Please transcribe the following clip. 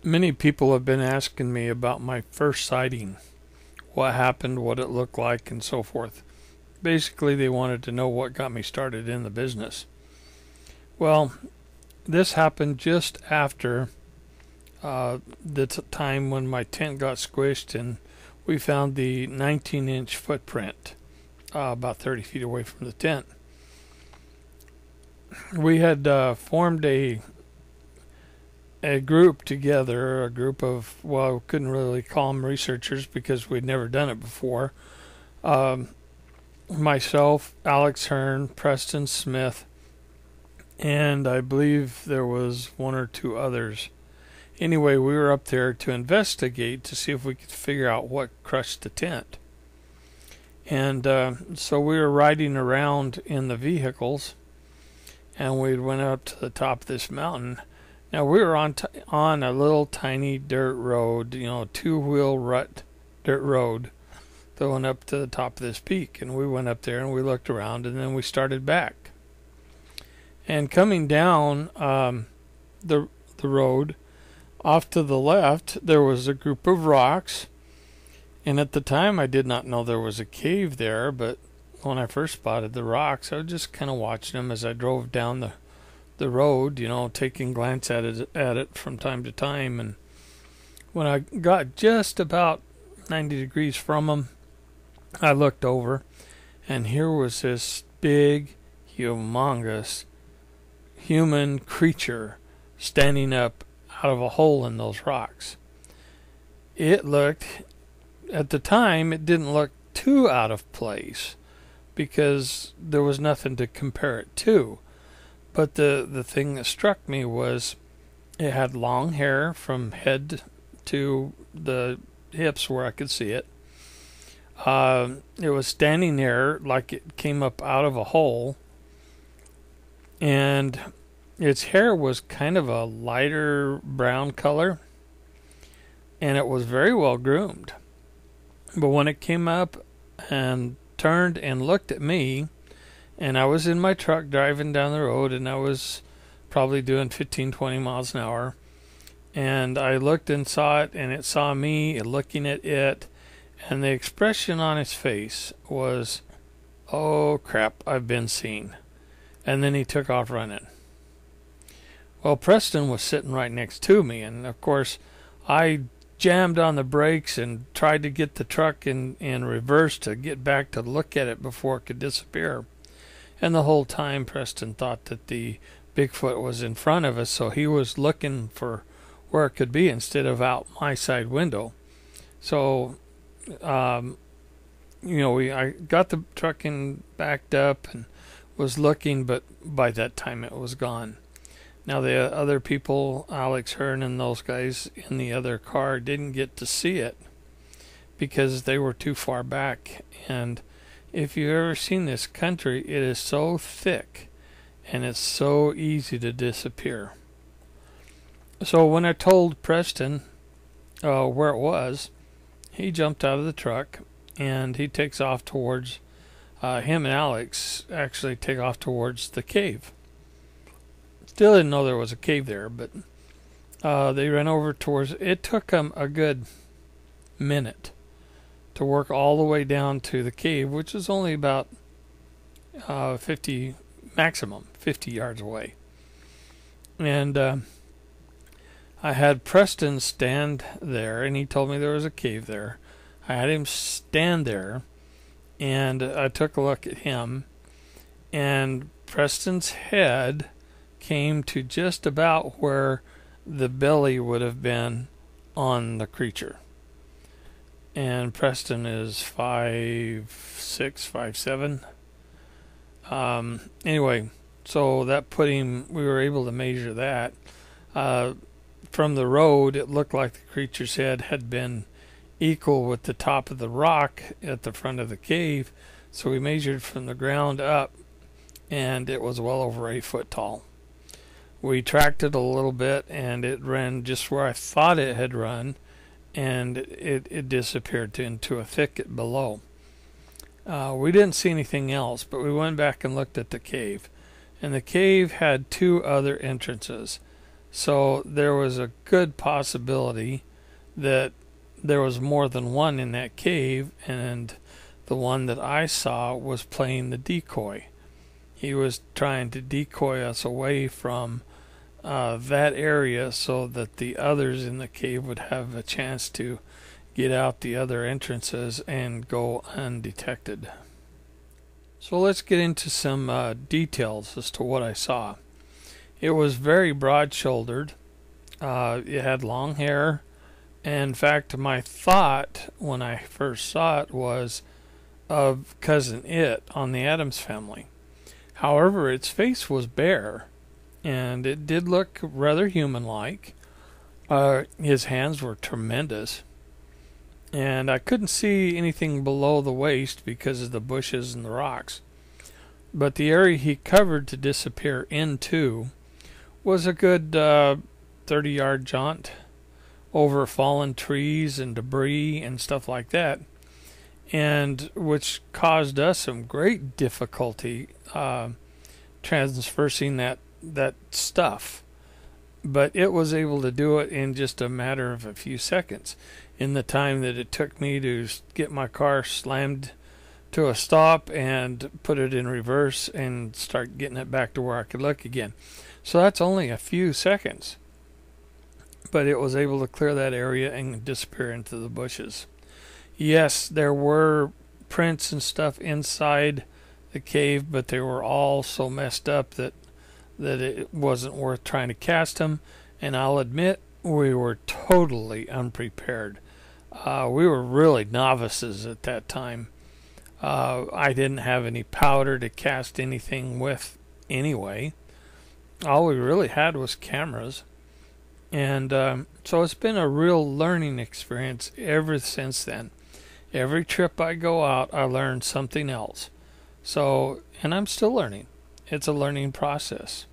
Many people have been asking me about my first sighting, what happened, what it looked like, and so forth. Basically, they wanted to know what got me started in the business. Well, this happened just after the time when my tent got squished and we found the 19-inch footprint about 30 feet away from the tent. We had formed a group together, a group of, well, we couldn't really call them researchers because we'd never done it before. Myself, Alex Hearn, Preston Smith, and I believe there was one or two others. Anyway, we were up there to investigate to see if we could figure out what crushed the tent. And so we were riding around in the vehicles, and we went up to the top of this mountain. Now we were on a little tiny dirt road, two-wheel rut dirt road that went up to the top of this peak. And we went up there and we looked around, and then we started back. And coming down the road, off to the left, there was a group of rocks. And at the time, I did not know there was a cave there, but when I first spotted the rocks, I was just kind of watching them as I drove down the road, taking a glance at it from time to time. And when I got just about 90 degrees from them, I looked over, and here was this big, humongous human creature standing up out of a hole in those rocks. It looked, at the time, it didn't look too out of place because there was nothing to compare it to. But the thing that struck me was it had long hair from head to the hips where I could see it. It was standing there like it came up out of a hole, and its hair was kind of a lighter brown color, and it was very well groomed. But when it came up and turned and looked at me, and I was in my truck driving down the road, and I was probably doing 15, 20 miles an hour, and I looked and saw it, and it saw me looking at it, and the expression on its face was, "Oh crap, I've been seen." And then he took off running. Well, Preston was sitting right next to me, and of course I jammed on the brakes and tried to get the truck in reverse to get back to look at it before it could disappear. And the whole time Preston thought that the Bigfoot was in front of us, so he was looking for where it could be instead of out my side window. So I got the truck in backed up and was looking, but by that time it was gone. Now the other people, Alex Hearn and those guys in the other car, didn't get to see it because they were too far back. And if you've ever seen this country, it is so thick and it's so easy to disappear. So when I told Preston where it was, he jumped out of the truck and he takes off towards, him and Alex actually take off towards the cave. Still didn't know there was a cave there, but they ran over towards, it took them a good minute to work all the way down to the cave, which is only about 50 yards away. And I had Preston stand there, and he told me there was a cave there. I had him stand there, and I took a look at him, and Preston's head came to just about where the belly would have been on the creature. And Preston is 5'6", 5'7". Anyway, so that put him, we were able to measure that. From the road, it looked like the creature's head had been equal with the top of the rock at the front of the cave. So we measured from the ground up, and it was well over 8 foot tall. We tracked it a little bit, and it ran just where I thought it had run, and it disappeared into a thicket below. We didn't see anything else, but we went back and looked at the cave. And the cave had two other entrances. So there was a good possibility that there was more than one in that cave, and the one that I saw was playing the decoy. He was trying to decoy us away from that area so that the others in the cave would have a chance to get out the other entrances and go undetected. So let's get into some details as to what I saw. It was very broad-shouldered. It had long hair. And in fact, my thought when I first saw it was of Cousin It on the Addams Family. However, its face was bare, and it did look rather human-like. His hands were tremendous, and I couldn't see anything below the waist because of the bushes and the rocks. But the area he covered to disappear into was a good 30-yard jaunt over fallen trees and debris and stuff like that, and which caused us some great difficulty transversing that stuff. But it was able to do it in just a matter of a few seconds. In the time that it took me to get my car slammed to a stop and put it in reverse and start getting it back to where I could look again. So that's only a few seconds. But it was able to clear that area and disappear into the bushes. Yes, there were prints and stuff inside the cave, but they were all so messed up that it wasn't worth trying to cast them. And I'll admit, we were totally unprepared. We were really novices at that time. I didn't have any powder to cast anything with anyway. All we really had was cameras. And so it's been a real learning experience ever since then. Every trip I go out, I learn something else. So, and I'm still learning. It's a learning process.